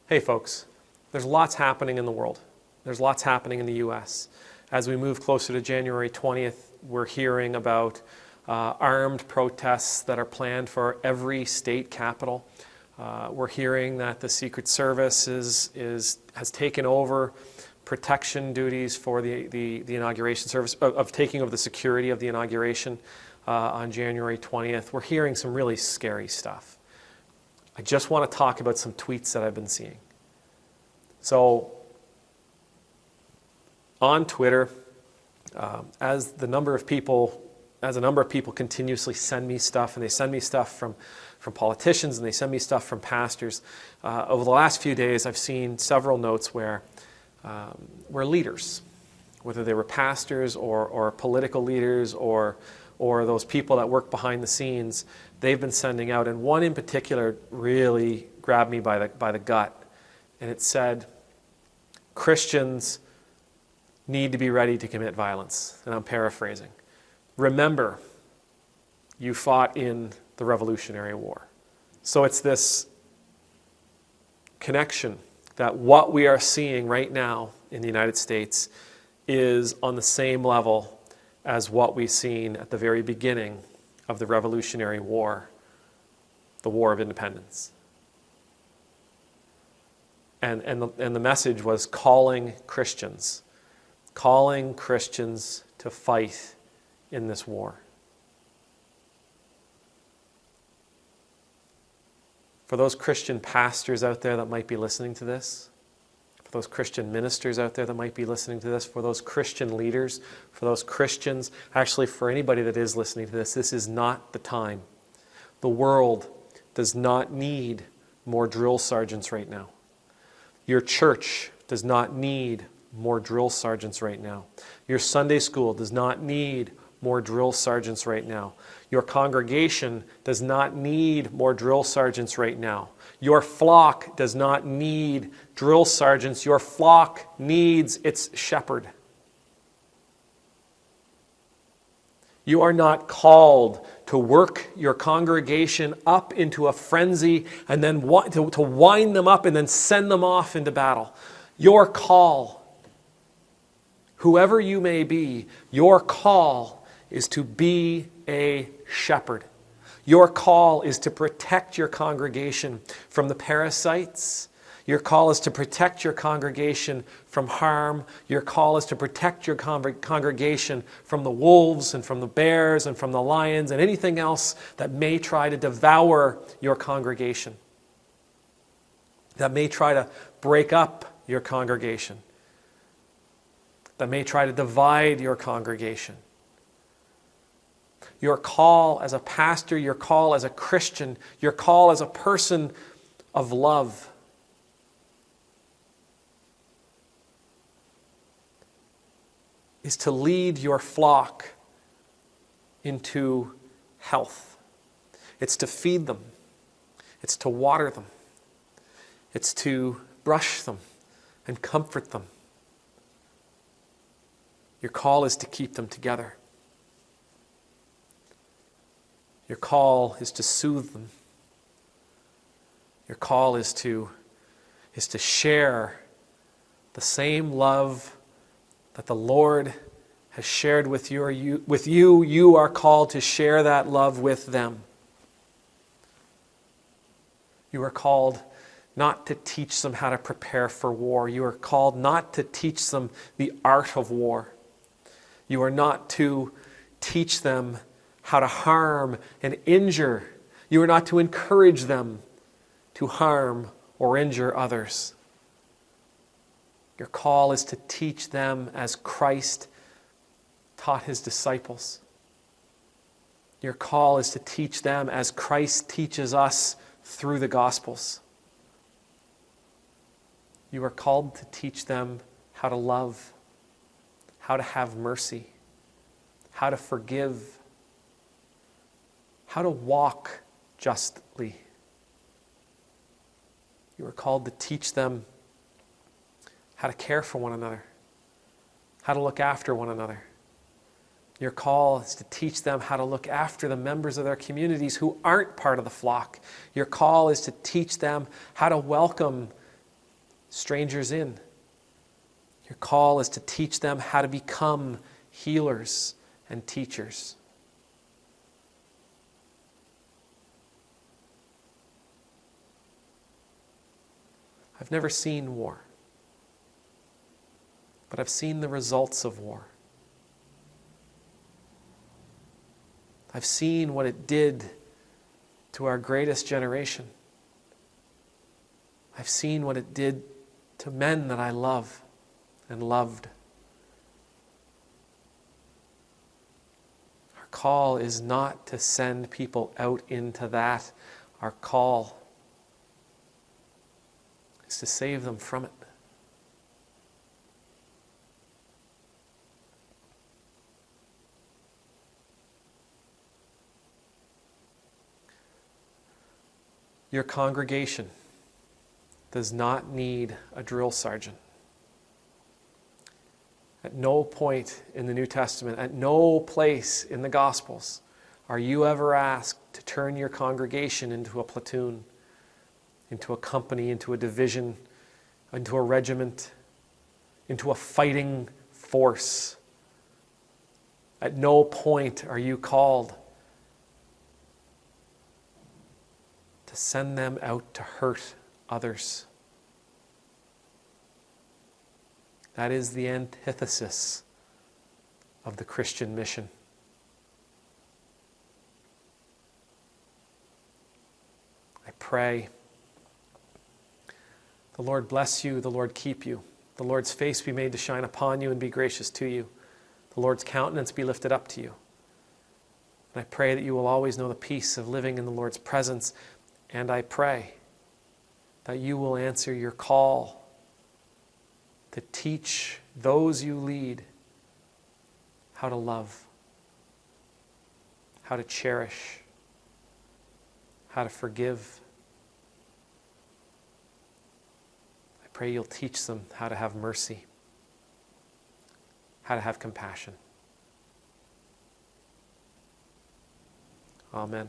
Hey folks, there's lots happening in the world. There's lots happening in the U.S. As we move closer to January 20th, we're hearing about armed protests that are planned for every state capital. We're hearing that the Secret Service has taken over protection duties for the inauguration service, of taking over the security of the inauguration on January 20th. We're hearing some really scary stuff. I just want to talk about some tweets that I've been seeing. So, on Twitter, as a number of people continuously send me stuff, and they send me stuff from politicians, and they send me stuff from pastors, over the last few days I've seen several notes where leaders, whether they were pastors or political leaders or those people that work behind the scenes, they've been sending out, and one in particular really grabbed me by the gut, and it said, Christians need to be ready to commit violence. And I'm paraphrasing. Remember, you fought in the Revolutionary War. So it's this connection that what we are seeing right now in the United States is on the same level as what we've seen at the very beginning of the Revolutionary War, the War of Independence. And the message was calling Christians to fight in this war. For those Christian pastors out there that might be listening to this, for those Christian ministers out there that might be listening to this, for those Christian leaders, for those Christians, actually for anybody that is listening to this is not the time. The world does not need more drill sergeants right now. Your church does not need more drill sergeants right now. Your Sunday school does not need more drill sergeants right now. Your congregation does not need more drill sergeants right now. Your flock does not need drill sergeants. Your flock needs its shepherd. You are not called to work your congregation up into a frenzy and then to wind them up and then send them off into battle. Your call, whoever you may be, your call is to be a shepherd. Your call is to protect your congregation from the parasites. Your call is to protect your congregation from harm. Your call is to protect your congregation from the wolves and from the bears and from the lions and anything else that may try to devour your congregation, that may try to break up your congregation, that may try to divide your congregation. Your call as a pastor, your call as a Christian, your call as a person of love is to lead your flock into health. It's to feed them. It's to water them. It's to brush them and comfort them. Your call is to keep them together. Your call is to soothe them. Your call is to share the same love that the Lord has shared with you. You are called to share that love with them. You are called not to teach them how to prepare for war. You are called not to teach them the art of war. You are not to teach them how to harm and injure. You are not to encourage them to harm or injure others. Your call is to teach them as Christ taught his disciples. Your call is to teach them as Christ teaches us through the Gospels. You are called to teach them how to love, how to have mercy, how to forgive, how to walk justly. You are called to teach them how to care for one another, how to look after one another. Your call is to teach them how to look after the members of their communities who aren't part of the flock. Your call is to teach them how to welcome strangers in. Your call is to teach them how to become healers and teachers. I've never seen war, but I've seen the results of war. I've seen what it did to our greatest generation. I've seen what it did to men that I love and loved. Our call is not to send people out into that. Our call is to save them from it. Your congregation does not need a drill sergeant. At no point in the New Testament, at no place in the Gospels, are you ever asked to turn your congregation into a platoon, into a company, into a division, into a regiment, into a fighting force. At no point are you called to send them out to hurt others. That is the antithesis of the Christian mission. I pray, the Lord bless you, the Lord keep you, the Lord's face be made to shine upon you and be gracious to you, the Lord's countenance be lifted up to you. And I pray that you will always know the peace of living in the Lord's presence, and I pray that you will answer your call to teach those you lead how to love, how to cherish, how to forgive. I pray you'll teach them how to have mercy, how to have compassion. Amen.